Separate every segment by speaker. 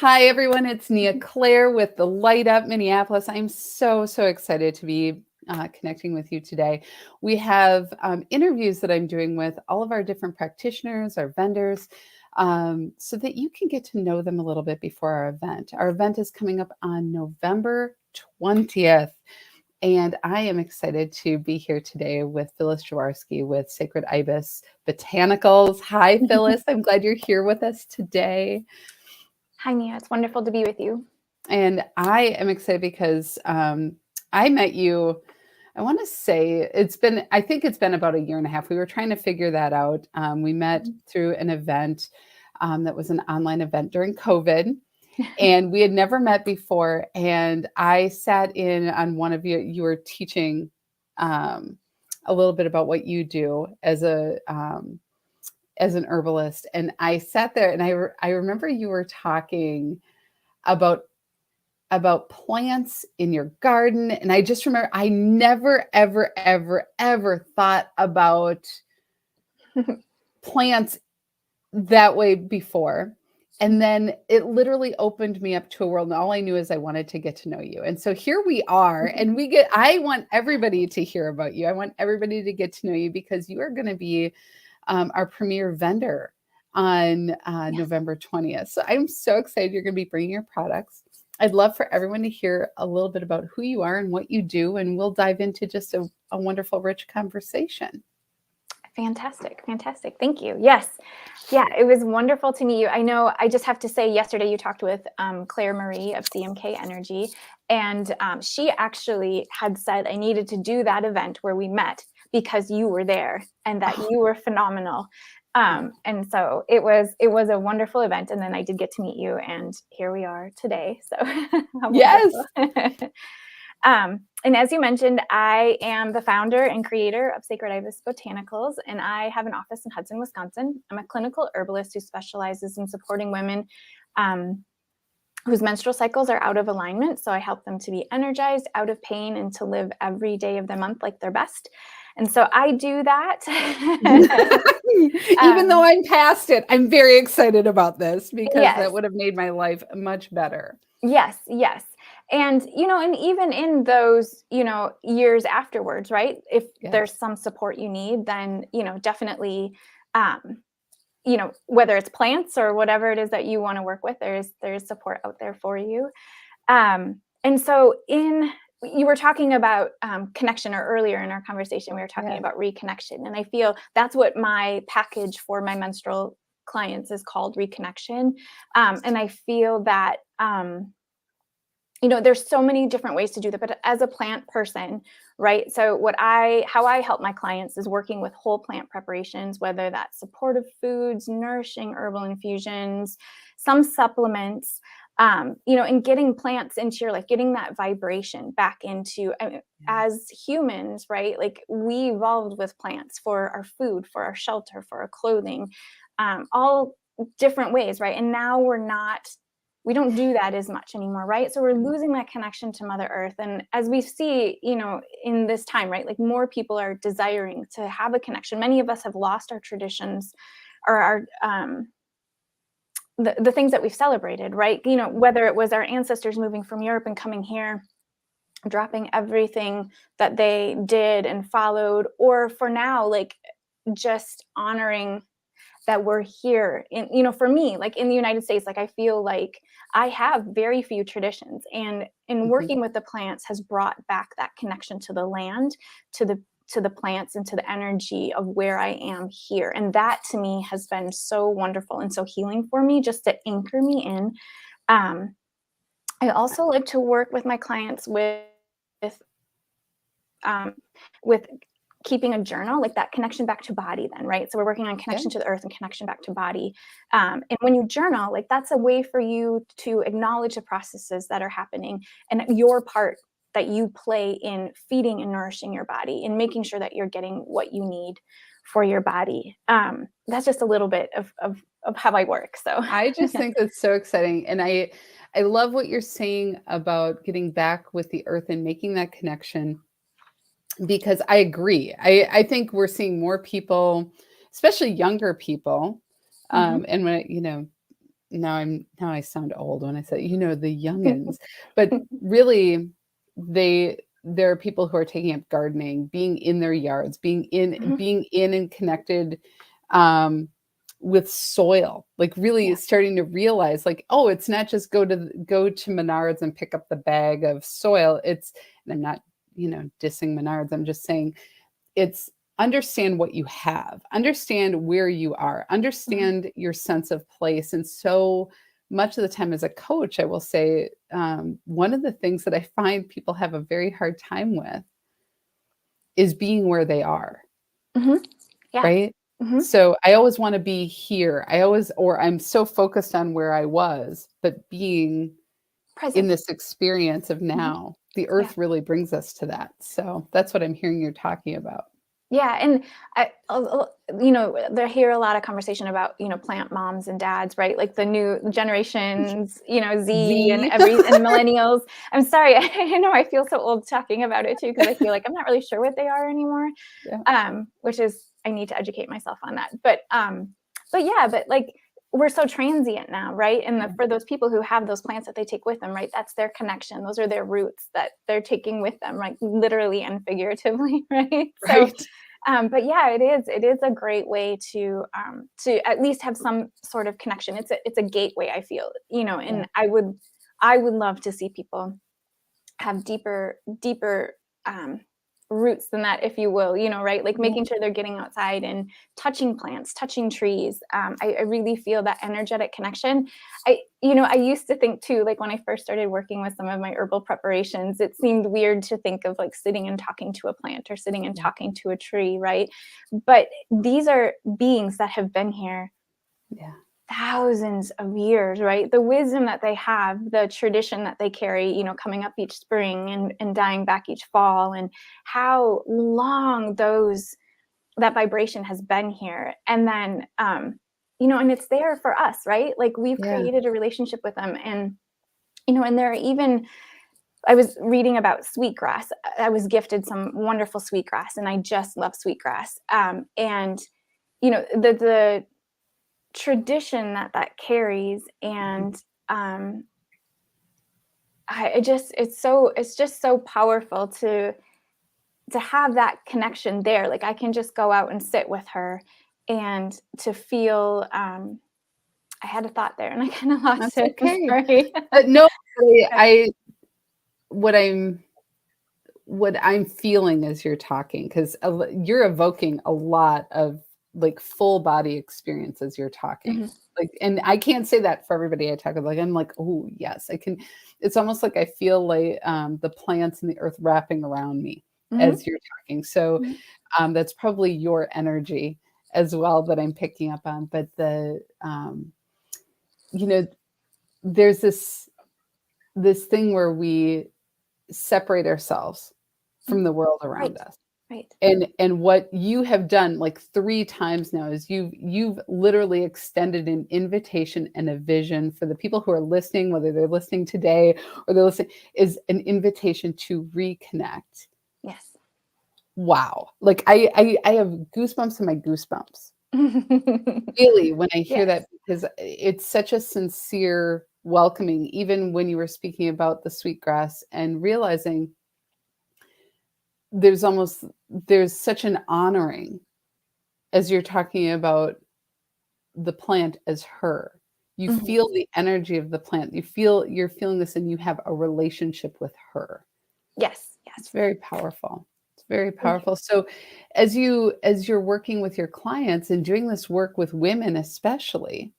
Speaker 1: Hi, everyone. It's Nia Claire with the Light Up Minneapolis. I'm so excited to be connecting with you today. We have interviews that I'm doing with all of our different practitioners, our vendors, so that you can get to know them a little bit before our event. Our event is coming up on November 20th. And I am excited to be here today with Phyllis Jaworski with Sacred Ibis Botanicals. Hi, Phyllis. I'm glad you're here with us today.
Speaker 2: Hi, Nia. It's wonderful to be with you.
Speaker 1: And I am excited because I met you, I want to say I think it's been about a year and a half. We were trying to figure that out. We met through an event that was an online event during COVID. And we had never met before. And I sat in on one of you were teaching a little bit about what you do as an herbalist. And I sat there and I remember you were talking about plants in your garden. And I just remember I never, ever thought about plants that way before. And then it literally opened me up to a world. And all I knew is I wanted to get to know you. And so here we are. And I want everybody to hear about you. I want everybody to get to know you because you are going to be our premier vendor on November 20th. So I'm so excited you're going to be bringing your products. I'd love for everyone to hear a little bit about who you are and what you do. And we'll dive into just a wonderful, rich conversation.
Speaker 2: Fantastic. Thank you. Yes. Yeah, it was wonderful to meet you. I know I just have to say yesterday you talked with Claire Marie of CMK Energy, and she actually had said I needed to do that event where we met because you were there and that you were phenomenal. And so it was a wonderful event. And then I did get to meet you and here we are today. So
Speaker 1: yes.
Speaker 2: And as you mentioned, I am the founder and creator of Sacred Ibis Botanicals, and I have an office in Hudson, Wisconsin. I'm a clinical herbalist who specializes in supporting women whose menstrual cycles are out of alignment. So I help them to be energized, out of pain, and to live every day of their month like their best. And so I do that.
Speaker 1: Even though I'm past it, I'm very excited about this because that would have made my life much better.
Speaker 2: Yes. And, and even in those, years afterwards, right? If there's some support you need, then, definitely, whether it's plants or whatever it is that you want to work with, there's support out there for you. And so you were talking about connection, or earlier in our conversation, we were talking about reconnection. And I feel that's what my package for my menstrual clients is called, reconnection. And I feel that, there's so many different ways to do that, but as a plant person, right? So how I help my clients is working with whole plant preparations, whether that's supportive foods, nourishing herbal infusions, some supplements, and getting plants into your life, getting that vibration back into, as humans, right? Like we evolved with plants for our food, for our shelter, for our clothing, all different ways, right? And now we don't do that as much anymore, right? So we're losing that connection to Mother Earth. And as we see, in this time, right, like more people are desiring to have a connection. Many of us have lost our traditions or our, the things that we've celebrated, right? Whether it was our ancestors moving from Europe and coming here, dropping everything that they did and followed, or for now, like just honoring that we're here for me, like in the United States, like I feel like I have very few traditions, and in working with the plants has brought back that connection to the land, to the plants, and to the energy of where I am here. And that to me has been so wonderful and so healing for me, just to anchor me in. I also like to work with my clients with keeping a journal, like that connection back to body then, right? So we're working on connection to the earth and connection back to body. And when you journal, like that's a way for you to acknowledge the processes that are happening and your part that you play in feeding and nourishing your body and making sure that you're getting what you need for your body. That's just a little bit of how I work. So
Speaker 1: I just think that's so exciting. And I love what you're saying about getting back with the earth and making that connection. Because I agree. I think we're seeing more people, especially younger people. And when, now I sound old when I say, the youngins, but really there are people who are taking up gardening, being in their yards, being in and connected with soil, like really starting to realize like, oh, it's not just go to Menards and pick up the bag of soil. And I'm not, dissing Menards. I'm just saying it's understand what you have, understand where you are, understand your sense of place. And so much of the time as a coach, I will say, one of the things that I find people have a very hard time with is being where they are.
Speaker 2: Yeah.
Speaker 1: Right. So I always want to be here. I'm so focused on where I was, but being
Speaker 2: Present.
Speaker 1: In this experience of now, the earth really brings us to that. So that's what I'm hearing you're talking about.
Speaker 2: Yeah. And they hear a lot of conversation about, plant moms and dads, right? Like the new generations, Z and millennials. I'm sorry. I know I feel so old talking about it too, because I feel like I'm not really sure what they are anymore. Which is, I need to educate myself on that. But like we're so transient now, right? And for those people who have those plants that they take with them, right? That's their connection. Those are their roots that they're taking with them, right? Literally and figuratively, right? So, but yeah, it is a great way to at least have some sort of connection. It's a gateway, I feel, and I would love to see people have deeper roots than that, if you will, right? Like making sure they're getting outside and touching plants, touching trees. I really feel that energetic connection. I used to think too, like when I first started working with some of my herbal preparations, it seemed weird to think of like sitting and talking to a plant or sitting and talking to a tree, right? But these are beings that have been here thousands of years, right? The wisdom that they have, the tradition that they carry, coming up each spring and dying back each fall, and how long that vibration has been here. And then, and it's there for us, right? Like we've created a relationship with them. And, and there are even, I was reading about sweetgrass. I was gifted some wonderful sweetgrass, and I just love sweetgrass. And, the tradition that carries, and it's just so powerful to have that connection there. Like I can just go out and sit with her and to feel I had a thought there and I kind of lost it.
Speaker 1: Okay.
Speaker 2: Sorry.
Speaker 1: No, what I'm feeling as you're talking, because you're evoking a lot of like full body experience as you're talking. Like, and I can't say that for everybody I talk about. Like, I'm like, oh yes, I can. It's almost like I feel like the plants and the earth wrapping around me as you're talking. So that's probably your energy as well that I'm picking up on. But there's this thing where we separate ourselves from the world around us.
Speaker 2: Right.
Speaker 1: And what you have done like 3 times now is you've literally extended an invitation and a vision for the people who are listening, whether they're listening today or they're listening, is an invitation to reconnect.
Speaker 2: Yes.
Speaker 1: Wow. Like I have goosebumps in my goosebumps. Really, when I hear that, because it's such a sincere welcoming, even when you were speaking about the sweetgrass and realizing there's such an honoring as you're talking about the plant as her. You feel the energy of the plant. You're feeling this, and you have a relationship with her.
Speaker 2: Yes.
Speaker 1: It's very powerful. It's very powerful. So as you're working with your clients and doing this work with women especially,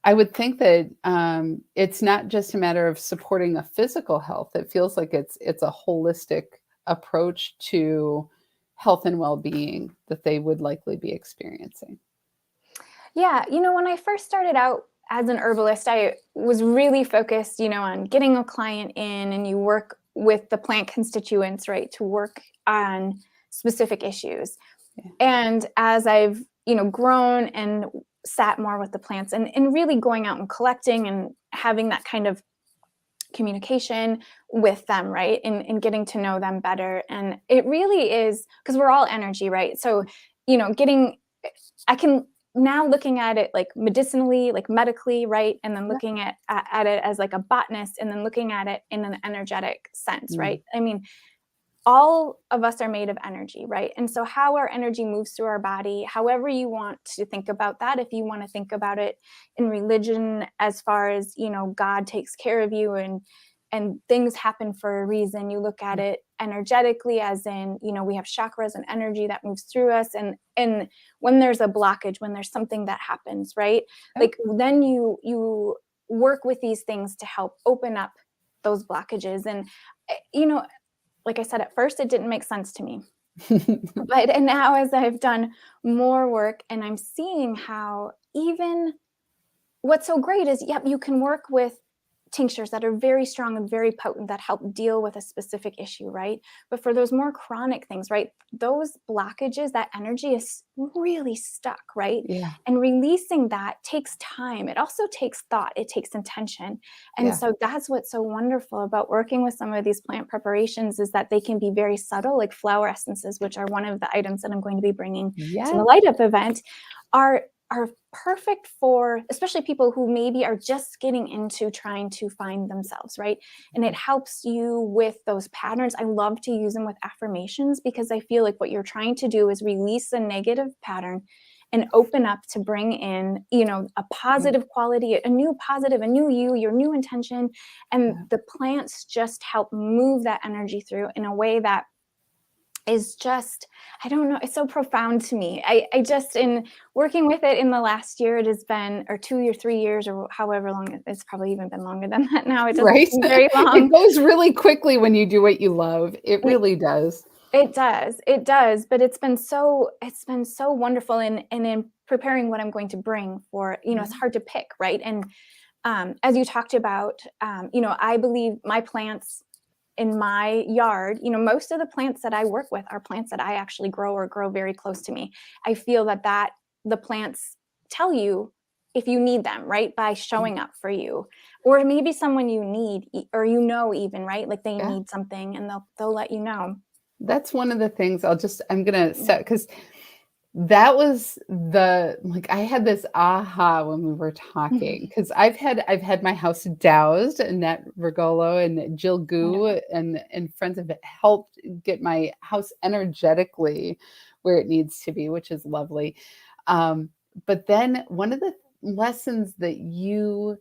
Speaker 1: I would think that it's not just a matter of supporting a physical health. It feels like it's a holistic approach to health and well-being that they would likely be experiencing.
Speaker 2: Yeah, when I first started out as an herbalist, I was really focused, on getting a client in, and you work with the plant constituents, right, to work on specific issues. And as I've, grown and sat more with the plants and really going out and collecting and having that kind of communication with them, right, and getting to know them better. And it really is, because we're all energy, right? So, now looking at it like medicinally, like medically, right? And then
Speaker 1: Yeah.
Speaker 2: looking at it as like a botanist, and then looking at it in an energetic sense,
Speaker 1: Mm.
Speaker 2: right? I mean, all of us are made of energy, right? And so how our energy moves through our body, however you want to think about that, if you want to think about it in religion as far as, God takes care of you and things happen for a reason, you look at it energetically as in, we have chakras and energy that moves through us, and when there's a blockage, when there's something that happens, right?
Speaker 1: Yeah.
Speaker 2: Like then you work with these things to help open up those blockages. And like I said, at first it didn't make sense to me. And now as I've done more work and I'm seeing how even what's so great is, yep, you can work with tinctures that are very strong and very potent that help deal with a specific issue, right? But for those more chronic things, right, those blockages, that energy is really stuck, right?
Speaker 1: Yeah.
Speaker 2: And releasing that takes time. It also takes thought, it takes intention. And
Speaker 1: Yeah.
Speaker 2: so that's what's so wonderful about working with some of these plant preparations, is that they can be very subtle, like flower essences, which are one of the items that I'm going to be bringing to the
Speaker 1: Yes.
Speaker 2: Light Up event, are perfect for especially people who maybe are just getting into trying to find themselves, right? And it helps you with those patterns. I love to use them with affirmations because I feel like what you're trying to do is release a negative pattern and open up to bring in, a positive quality, a new positive, a new you, your new intention. And
Speaker 1: Yeah.
Speaker 2: the plants just help move that energy through in a way that is just, I don't know, it's so profound to me. I just, in working with it in the last year, it has been, or 2 or 3 years, or however long, it's probably even been longer than that now. It doesn't
Speaker 1: Right.
Speaker 2: seem very
Speaker 1: It
Speaker 2: long.
Speaker 1: goes really quickly when you do what you love. It really does.
Speaker 2: It does, but it's been so wonderful in preparing what I'm going to bring for, it's hard to pick, right? And as you talked about, I believe my plants in my yard, most of the plants that I work with are plants that I actually grow or grow very close to me. I feel that the plants tell you if you need them, right? By showing up for you, or maybe someone you need, or even, right? Like they
Speaker 1: Yeah.
Speaker 2: need something and they'll let you know.
Speaker 1: That's one of the things I'm gonna set, because that was I had this aha when we were talking, because I've had my house doused in that Regolo, and Jill
Speaker 2: Wonderful.
Speaker 1: Goo and friends have helped get my house energetically where it needs to be, which is lovely. But then one of the lessons that you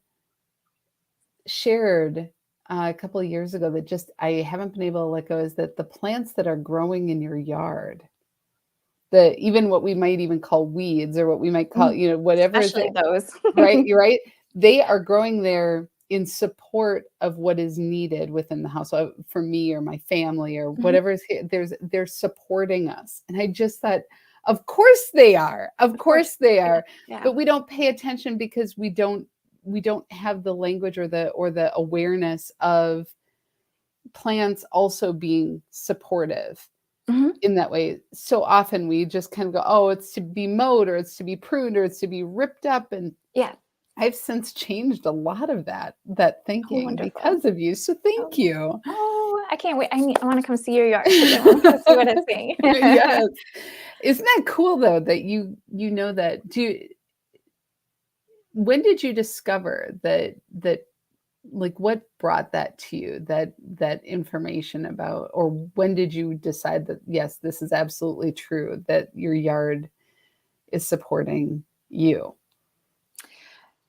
Speaker 1: shared a couple of years ago that just I haven't been able to let go is that the plants that are growing in your yard, the even what we might even call weeds, or what we might call, whatever is
Speaker 2: Especially
Speaker 1: it,
Speaker 2: those.
Speaker 1: right? You're right. They are growing there in support of what is needed within the house. So for me or my family or
Speaker 2: Mhm.
Speaker 1: whatever is here, they're supporting us. And I just thought, of course they are. Of
Speaker 2: Of course.
Speaker 1: course they
Speaker 2: Yeah.
Speaker 1: are.
Speaker 2: Yeah.
Speaker 1: But we don't pay attention because we don't have the language or the awareness of plants also being supportive
Speaker 2: Mhm.
Speaker 1: in that way. So often we just kind of go, oh, it's to be mowed, or it's to be pruned, or it's to be ripped up. And
Speaker 2: Yeah.
Speaker 1: I've since changed a lot of that
Speaker 2: Oh,
Speaker 1: thinking
Speaker 2: wonderful.
Speaker 1: because of you. So thank
Speaker 2: Oh.
Speaker 1: you.
Speaker 2: Oh, I can't wait. I wanna come see your yard because I wanna come see what it's saying.
Speaker 1: Yes. Isn't that cool though that you know that? When did you discover that like what brought that to you, that information about, or when did you decide that yes, this is absolutely true, that your yard is supporting you?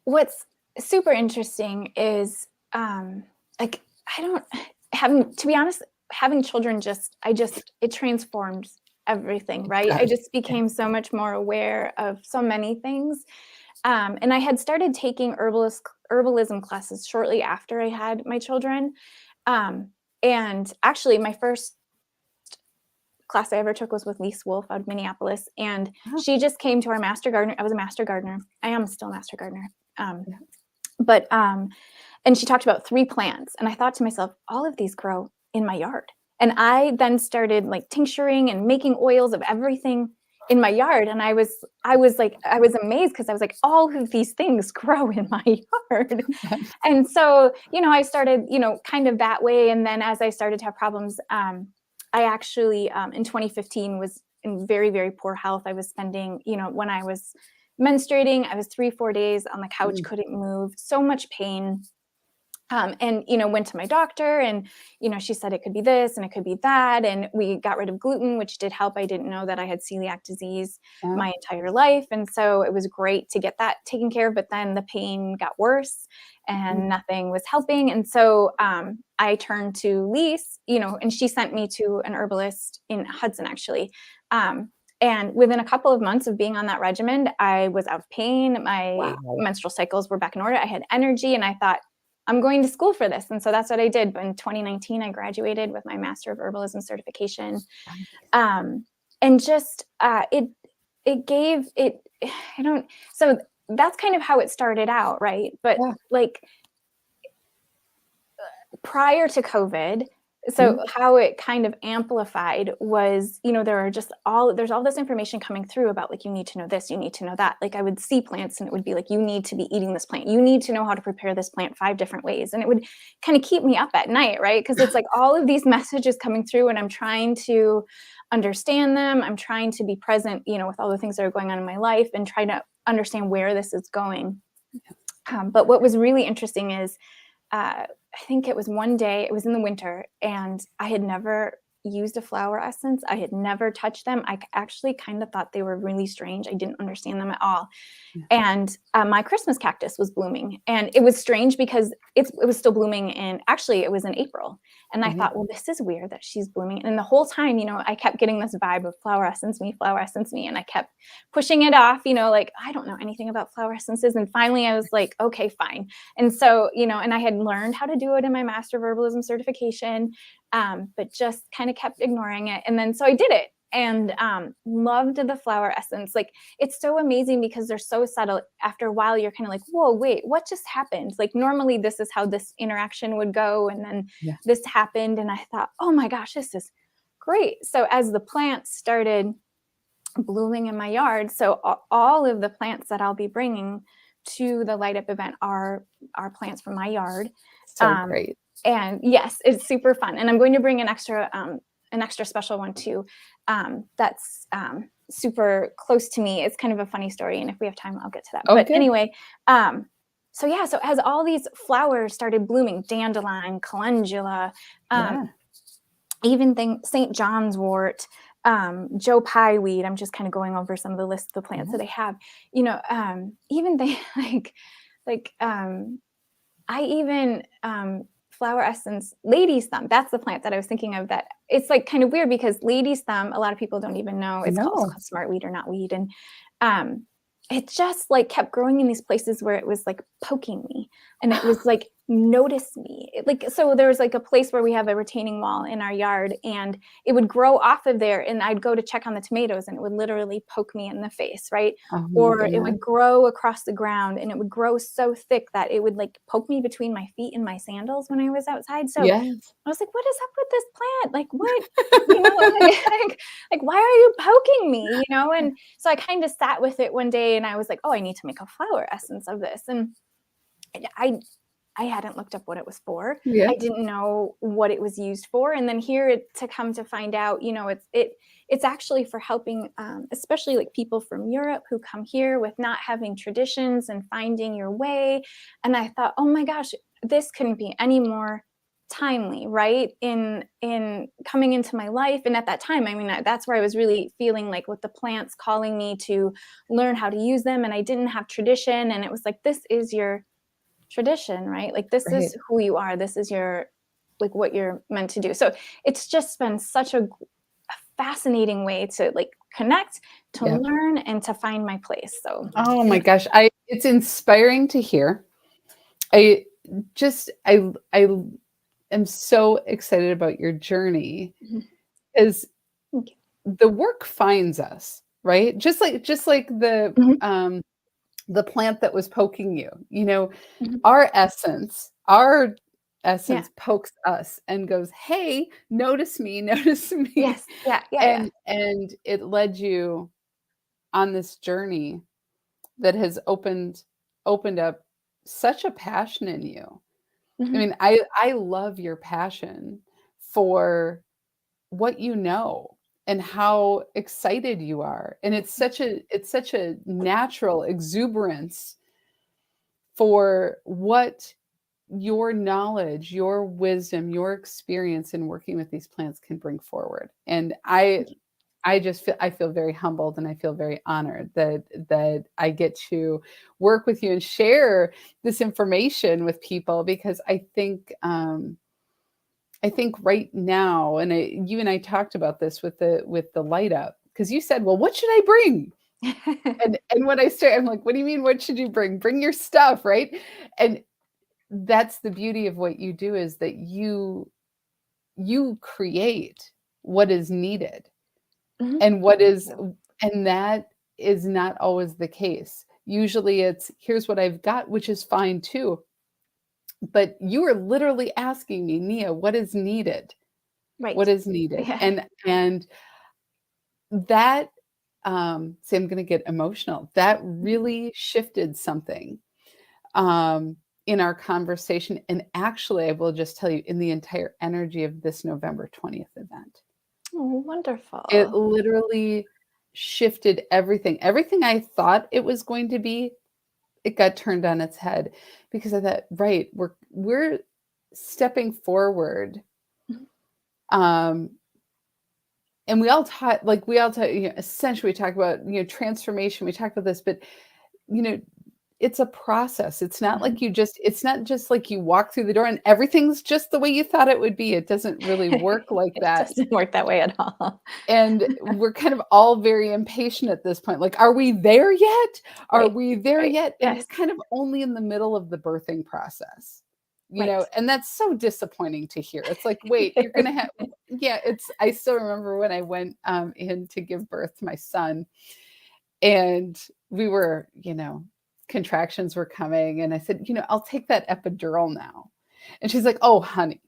Speaker 2: What's super interesting is, like, I don't having to be honest, having children it transformed everything,
Speaker 1: It
Speaker 2: right? I
Speaker 1: does.
Speaker 2: just
Speaker 1: Yeah.
Speaker 2: became so much more aware of so many things. And I had started taking herbalism classes shortly after I had my children. Um, and actually, my first class I ever took was with Lise Wolf out of Minneapolis, and
Speaker 1: Oh,
Speaker 2: she just came to our master gardener. I was a master gardener. I am still a master gardener. Um,
Speaker 1: yeah.
Speaker 2: but and she talked about 3 plants, and I thought to myself, all of these grow in my yard. And I then started like tincturing and making oils of everything in my yard, and I was amazed because I was like, all of these things grow in my yard. And so, I started, kind of that way. And then as I started to have problems, I actually in 2015 was in very, very poor health. I was spending, when I was menstruating. I was 3-4 days on the couch, couldn't move, so much pain. And, went to my doctor and, she said it could be this and it could be that. And we got rid of gluten, which did help. I didn't know that I had celiac disease my entire life. And so it was great to get that taken care of. But then the pain got worse and nothing was helping. And so I turned to Lise, and she sent me to an herbalist in Hudson, actually. And within a couple of months of being on that regimen, I was out of pain. My menstrual cycles were back in order. I had energy, and I thought, I'm going to school for this. And so that's what I did. But in 2019, I graduated with my Master of Herbalism certification. And just, it gave it, so that's kind of how it started out. Right. But like prior to COVID, so how it kind of amplified was, there's all this information coming through about like, you need to know this, you need to know that. Like I would see plants and it would be like, you need to be eating this plant. You need to know how to prepare this plant 5 different ways. And it would kind of keep me up at night, right? Because it's like all of these messages coming through and I'm trying to understand them. I'm trying to be present, with all the things that are going on in my life and try to understand where this is going. But what was really interesting is, I think it was one day, it was in the winter, and I had never used a flower essence. I had never touched them. I actually kind of thought they were really strange. I didn't understand them at all. And my Christmas cactus was blooming, and it was strange because it was still blooming it was in April. And I thought, well, this is weird that she's blooming. And the whole time, I kept getting this vibe of flower essence me. And I kept pushing it off, like, I don't know anything about flower essences. And finally I was like, okay, fine. And so, and I had learned how to do it in my Master of Herbalism certification, but just kind of kept ignoring it. And then, so I did it. And loved the flower essence. Like, it's so amazing because they're so subtle. After a while, you're kind of like, whoa, wait, what just happened? Like, normally this is how this interaction would go. And then this happened. And I thought, oh my gosh, this is great. So as the plants started blooming in my yard, so all of the plants that I'll be bringing to the Light Up event are plants from my yard.
Speaker 1: So great.
Speaker 2: And yes, it's super fun. And I'm going to bring an extra special one too. That's super close to me. It's kind of a funny story. And if we have time, I'll get to that. But anyway, so as all these flowers started blooming, dandelion, calendula, even St. John's wort, Joe Pye weed. I'm just kind of going over some of the list of the plants that I have, even they I even, flower essence, lady's thumb. That's the plant that I was thinking of. That it's like kind of weird because lady's thumb, a lot of people don't even know it's called smartweed or not weed. And it just like kept growing in these places where it was like poking me, and it was like, notice me. So there was like a place where we have a retaining wall in our yard, and it would grow off of there, and I'd go to check on the tomatoes and it would literally poke me in the face, right? Or it would grow across the ground, and it would grow so thick that it would like poke me between my feet and my sandals when I was outside. So I was like, what is up with this plant? Like, what, like, why are you poking me? And so I kind of sat with it one day, and I was like, oh, I need to make a flower essence of this. And I hadn't looked up what it was for. I didn't know what it was used for. And then to come to find out, it's actually for helping, especially like people from Europe who come here with not having traditions and finding your way. And I thought, oh my gosh, this couldn't be any more timely, right? In coming into my life. And at that time, I mean, that's where I was really feeling like with the plants calling me to learn how to use them. And I didn't have tradition. And it was like, this is your tradition, right? Like, this is who you are. This is like what you're meant to do. So it's just been such a fascinating way to like connect, to learn, and to find my place. So,
Speaker 1: oh my gosh, it's inspiring to hear. I am so excited about your journey, because the work finds us, right? Just like the plant that was poking you, our essence pokes us and goes, hey, notice me.
Speaker 2: Yes.
Speaker 1: And it led you on this journey that has opened up such a passion in you. I mean, I love your passion for what you know and how excited you are. And it's such a natural exuberance for what your knowledge, your wisdom, your experience in working with these plants can bring forward. And I feel very humbled, and I feel very honored that I get to work with you and share this information with people, because I think right now, and you and I talked about this with the light up, because you said, well, what should I bring? And when I started, I'm like, what do you mean? What should you bring? Bring your stuff, right? And that's the beauty of what you do, is that you create what is needed,
Speaker 2: Mhm.
Speaker 1: and and that is not always the case. Usually it's, here's what I've got, which is fine too. But you are literally asking me, Nia, what is needed? What
Speaker 2: Right.
Speaker 1: is needed?
Speaker 2: Yeah.
Speaker 1: And that, see, I'm going to get emotional. That really shifted something in our conversation. And actually, I will just tell you, in the entire energy of this November 20th event,
Speaker 2: Oh,
Speaker 1: it
Speaker 2: wonderful.
Speaker 1: literally shifted everything. Everything I thought it was going to be, it got turned on its head, because I thought, right, we're stepping forward.
Speaker 2: Mhm.
Speaker 1: And essentially we talk about, transformation. We talk about this, but, you know, it's a process. It's not
Speaker 2: Mhm.
Speaker 1: like it's not just like you walk through the door and everything's just the way you thought it would be. It doesn't really work like
Speaker 2: It
Speaker 1: that.
Speaker 2: doesn't work that way at all.
Speaker 1: And we're kind of all very impatient at this point. Like, are we there yet? Are
Speaker 2: Right.
Speaker 1: we there
Speaker 2: Right.
Speaker 1: yet? And we're
Speaker 2: Yes.
Speaker 1: kind of only in the middle of the birthing process,
Speaker 2: Right.
Speaker 1: and that's so disappointing to hear. It's like, wait, you're going to have, yeah, I still remember when I went in to give birth to my son, and we were, contractions were coming. And I said, I'll take that epidural now. And she's like, oh, honey,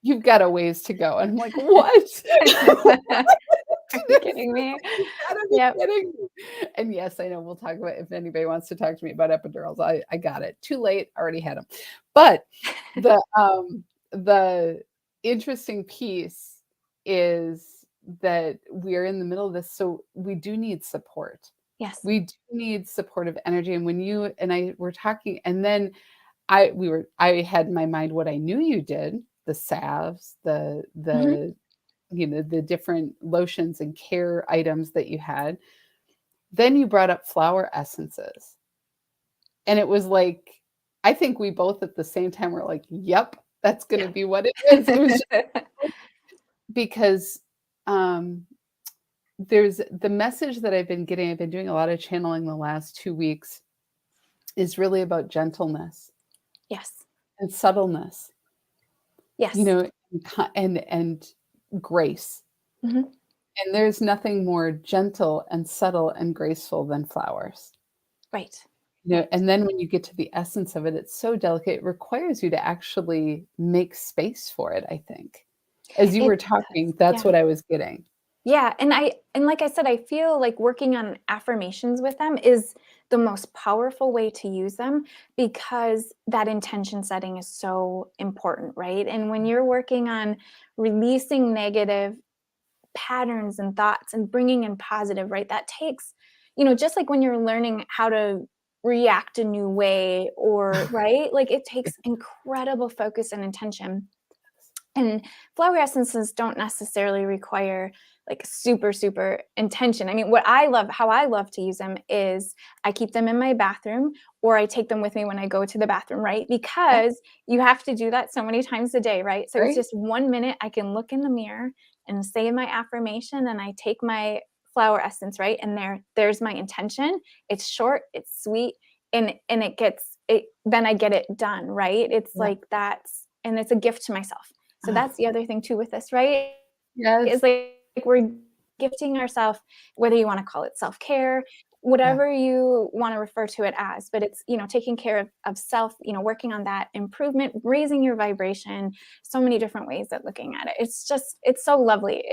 Speaker 1: you've got a ways to go. And I'm like, what?
Speaker 2: Are you kidding me?
Speaker 1: You gotta be
Speaker 2: Yep.
Speaker 1: kidding me. And yes, I know, we'll talk about, if anybody wants to talk to me about epidurals, I got it. Too late, already had them. But the interesting piece is that we are in the middle of this, so we do need support.
Speaker 2: Yes.
Speaker 1: We do need supportive energy. And when you and I were talking, and then I had in my mind what I knew you did, the salves,
Speaker 2: Mhm.
Speaker 1: the different lotions and care items that you had. Then you brought up flower essences. And it was like, I think we both at the same time were like, yep, that's going to
Speaker 2: Yeah.
Speaker 1: be what it is. It was just because there's the message that I've been getting. I've been doing a lot of channeling the last 2 weeks, is really about gentleness
Speaker 2: Yes.
Speaker 1: and subtleness,
Speaker 2: Yes.
Speaker 1: and grace.
Speaker 2: Mhm.
Speaker 1: And there's nothing more gentle and subtle and graceful than flowers.
Speaker 2: Right. Right.
Speaker 1: And then when you get to the essence of it, it's so delicate. It requires you to actually make space for it, I think. As you
Speaker 2: It
Speaker 1: were
Speaker 2: does.
Speaker 1: talking, that's
Speaker 2: Yeah.
Speaker 1: what I was getting.
Speaker 2: Yeah, and like I said, I feel like working on affirmations with them is the most powerful way to use them, because that intention setting is so important, right? And when you're working on releasing negative patterns and thoughts and bringing in positive, right? That takes, just like when you're learning how to react a new way, or right? Like it takes incredible focus and intention. And flower essences don't necessarily require like super, super intention. I mean, how I love to use them is I keep them in my bathroom, or I take them with me when I go to the bathroom, right?
Speaker 1: Yeah,
Speaker 2: Because you have to do that so many times a day, right? So it's
Speaker 1: right?
Speaker 2: just 1 minute I can look in the mirror and say my affirmation, and I take my flower essence, right? And there's my intention. It's short, it's sweet, and it gets it, then I get it done, right? It's
Speaker 1: Yeah.
Speaker 2: like and it's a gift to myself. So
Speaker 1: Ah,
Speaker 2: that's the other thing too with this, right?
Speaker 1: yes.
Speaker 2: Is like we're gifting ourselves, whether you want to call it self-care whatever you want to refer to it as, but it's, taking care of self, working on that improvement, raising your vibration, so many different ways of looking at it. It's so lovely.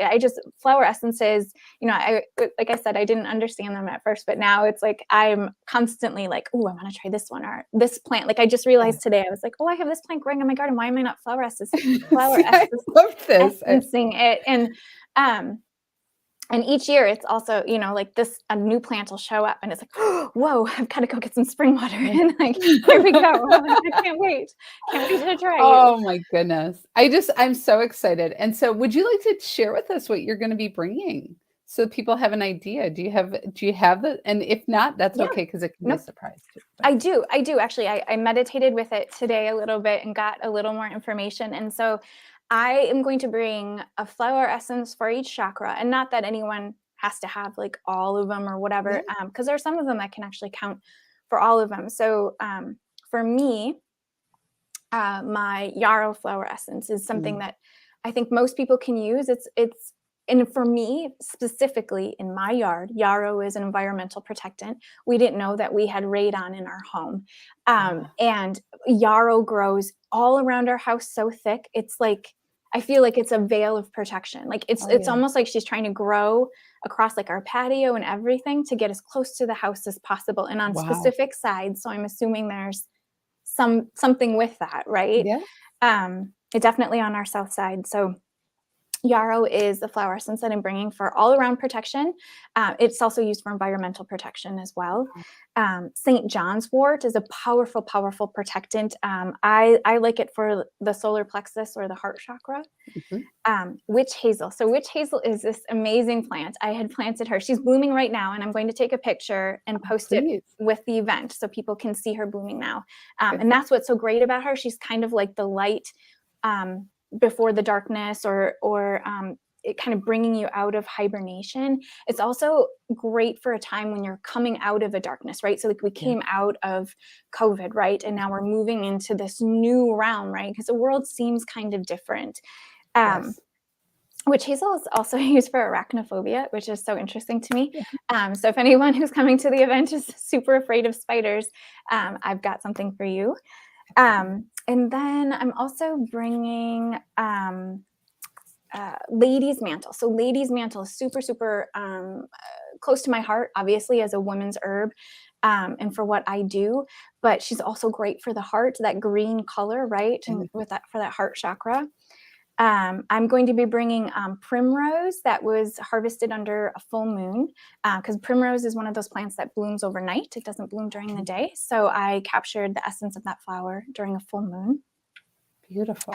Speaker 2: Flower essences, like I said, I didn't understand them at first, but now it's like, I'm constantly like, oh, I want to try this one or this plant. Like I just realized today, I was like, oh, I have this plant growing in my garden. Why am I not flower
Speaker 1: See, I love this.
Speaker 2: essencing it? And each year it's also, like a new plant will show up and it's like, oh, whoa, I've got to go get some spring water. And like, here we go. I can't wait. Can't wait to try it.
Speaker 1: Oh my goodness. I'm so excited. And so would you like to share with us what you're going to be bringing so people have an idea? Do you have the, and if not, that's okay, because it can be a surprise too. But.
Speaker 2: I do. Actually, I meditated with it today a little bit and got a little more information. And so I am going to bring a flower essence for each chakra, and not that anyone has to have like all of them or whatever, because there are some of them that can actually count for all of them. So for me, my yarrow flower essence is something that I think most people can use. And for me specifically in my yard, yarrow is an environmental protectant. We didn't know that we had radon in our home. And yarrow grows all around our house so thick. It's like, I feel like it's a veil of protection. Like it's almost like she's trying to grow across like our patio and everything to get as close to the house as possible and on specific sides. So I'm assuming there's something with that, right?
Speaker 1: Yeah.
Speaker 2: It definitely on our south side. So yarrow is the flower essence that I'm bringing for all around protection. It's also used for environmental protection as well. St. John's wort is a powerful, powerful protectant. I like it for the solar plexus or the heart chakra. Witch hazel. So witch hazel is this amazing plant. I had planted her. She's blooming right now, and I'm going to take a picture and post it with the event so people can see her blooming now. And that's what's so great about her. She's kind of like the light before the darkness, or it kind of bringing you out of hibernation. It's also great for a time when you're coming out of a darkness, right? So like we came out of COVID, right? And now we're moving into this new realm, right? Because the world seems kind of different. Witch hazel is also used for arachnophobia, which is so interesting to me. So if anyone who's coming to the event is super afraid of spiders, I've got something for you. And then I'm also bringing lady's mantle. So lady's mantle is super, super close to my heart, obviously, as a woman's herb and for what I do. But she's also great for the heart, that green color, right? And for that heart chakra. I'm going to be bringing primrose that was harvested under a full moon, because primrose is one of those plants that blooms overnight. It doesn't bloom during the day. So I captured the essence of that flower during a full moon.
Speaker 1: Beautiful.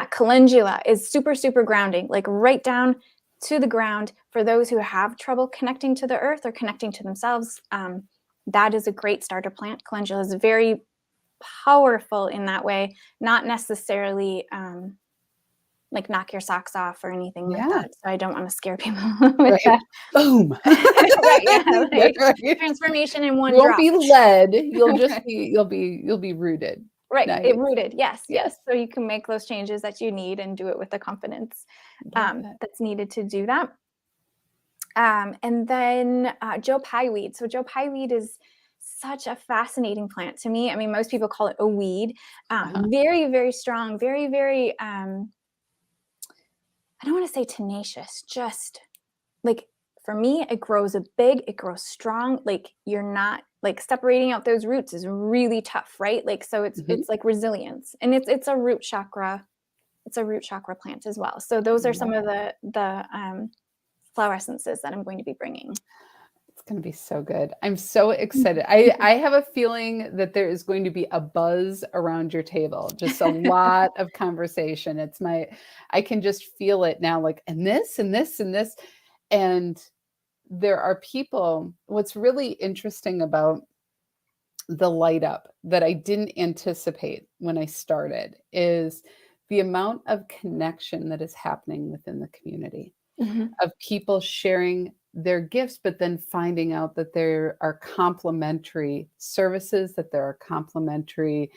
Speaker 2: Calendula is super, super grounding, like right down to the ground for those who have trouble connecting to the earth or connecting to themselves. That is a great starter plant. Calendula is very powerful in that way, not necessarily like knock your socks off or anything like that. So I don't want to scare people with that.
Speaker 1: Boom.
Speaker 2: Transformation in one
Speaker 1: you won't
Speaker 2: drop.
Speaker 1: Be led. You'll just be you'll be rooted.
Speaker 2: Right. It rooted. Yes. So you can make those changes that you need and do it with the confidence that's needed to do that. And then Joe Pye weed. So Joe Pye weed is such a fascinating plant to me. I mean, most people call it a weed. Very, very strong, very, very I don't want to say tenacious, just like for me, it grows big, it grows strong. Like you're not like separating out those roots is really tough, right? Like, so it's like resilience, and it's a root chakra. It's a root chakra plant as well. So those are some of the flower essences that I'm going to be bringing.
Speaker 1: It's going to be so good. I'm so excited. I have a feeling that there is going to be a buzz around your table, just a lot of conversation. I can just feel it now, like, and this, and this, and this. And there are people, what's really interesting about the light up that I didn't anticipate when I started is the amount of connection that is happening within the community of people sharing their gifts, but then finding out that there are complementary services, that there are complementary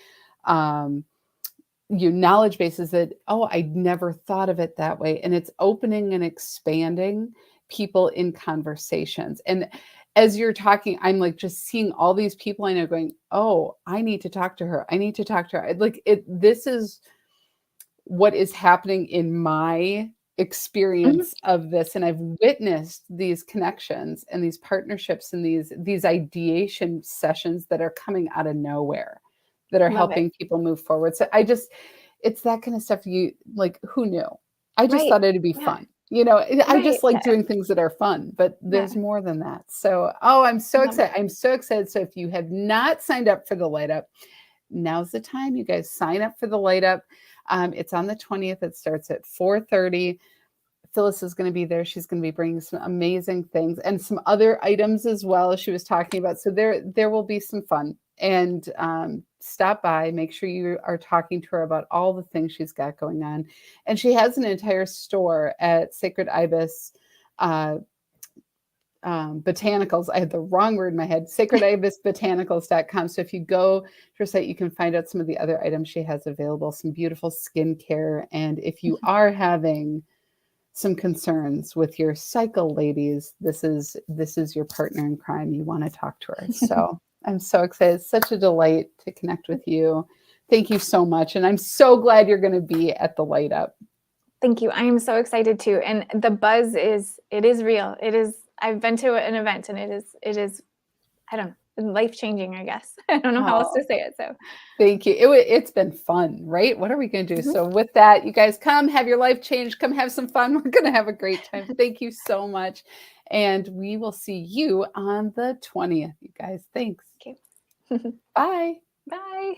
Speaker 1: knowledge bases that, I never thought of it that way. And it's opening and expanding people in conversations. And as you're talking, I'm like just seeing all these people I know going, oh, I need to talk to her. I need to talk to her. Like this is what is happening in my experience of this. And I've witnessed these connections and these partnerships and these ideation sessions that are coming out of nowhere that are
Speaker 2: Love
Speaker 1: helping
Speaker 2: it.
Speaker 1: people move forward. So it's that kind of stuff you like, who knew? I just
Speaker 2: Right.
Speaker 1: thought it'd be
Speaker 2: Yeah.
Speaker 1: fun. You know, I
Speaker 2: Right.
Speaker 1: just like
Speaker 2: Yeah.
Speaker 1: doing things that are fun, but
Speaker 2: Yeah.
Speaker 1: there's more than that. So, oh, I'm so
Speaker 2: Love it.
Speaker 1: excited. I'm so excited. So if you have not signed up for the light up, now's the time. You guys sign up for the light up. It's on the 20th. It starts at 4:30. Phyllis is going to be there. She's going to be bringing some amazing things and some other items as well. She was talking about. So there will be some fun. And stop by. Make sure you are talking to her about all the things she's got going on. And she has an entire store at Sacred Ibis botanicals. I had the wrong word in my head. sacredibisbotanicals.com. So if you go to her site, you can find out some of the other items she has available, some beautiful skincare. And if you are having some concerns with your cycle, ladies, this is your partner in crime. You want to talk to her. So I'm so excited. It's such a delight to connect with you. Thank you so much. And I'm so glad you're going to be at the light up.
Speaker 2: Thank you. I am so excited too. And the buzz is real. I've been to an event and it is, I don't know, life-changing, I guess. I don't know how else to say it. So
Speaker 1: thank you. It's been fun, right? What are we going to do? So with that, you guys come have your life changed. Come have some fun. We're going to have a great time. Thank you so much. And we will see you on the 20th, you guys. Thanks.
Speaker 2: Okay.
Speaker 1: Bye.
Speaker 2: Bye.